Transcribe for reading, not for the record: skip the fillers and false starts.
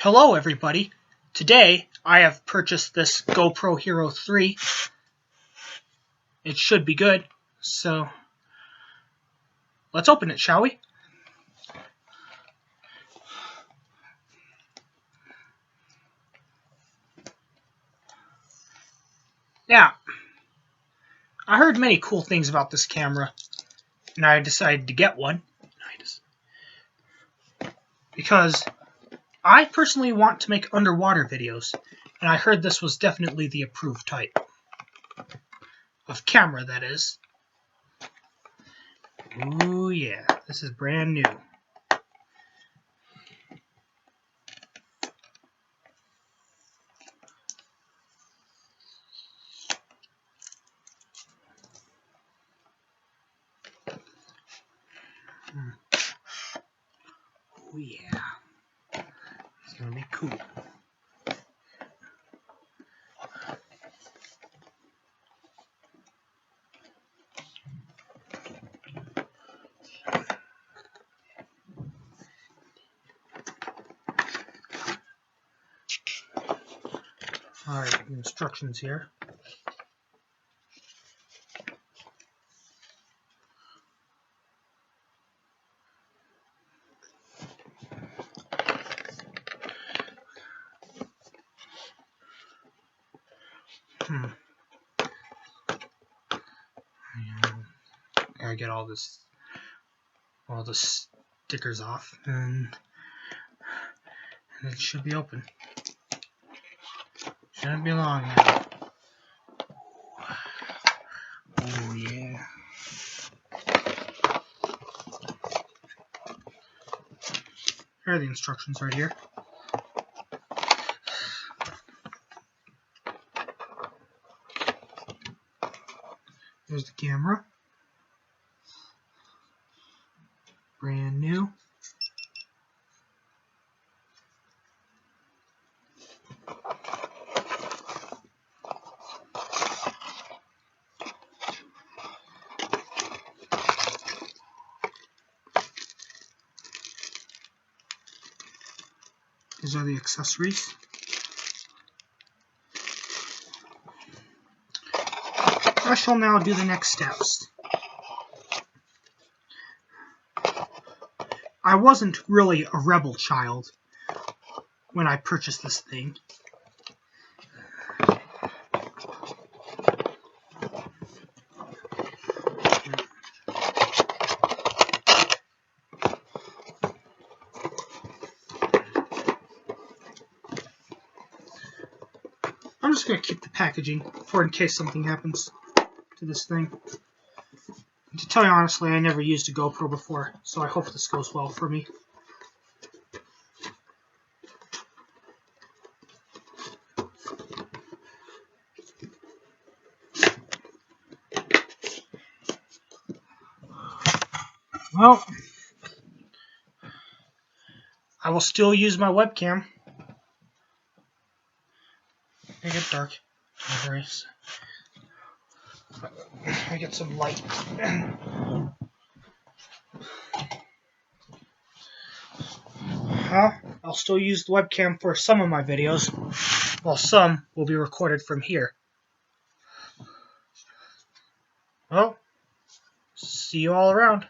Hello everybody. Today I have purchased this Goprohero 3. It should be good, so let's open it, shall we? Now, I heard many cool things about this camera, and I decided to get one. Because I personally want to make underwater videos, and I heard this was definitely the approved type of camera, that is. Ooh yeah, this is brand new. Oh yeah, it's gonna be cool. Alright, the instructions here. Gotta get all the stickers off, and it should be open. Shouldn't be long now. Oh yeah. Here are the instructions right here. There's the camera. Brand new. These are the accessories. I shall now do the next steps. I wasn't really a rebel child when I purchased this thing. I'm just going to keep the packaging for in case something happens to this thing. And to tell you honestly, I never used a GoPro before, so I hope this goes well for me. Well, I will still use my webcam. It get dark. I get some light. I'll still use the webcam for some of my videos, while some will be recorded from here. Well, see you all around.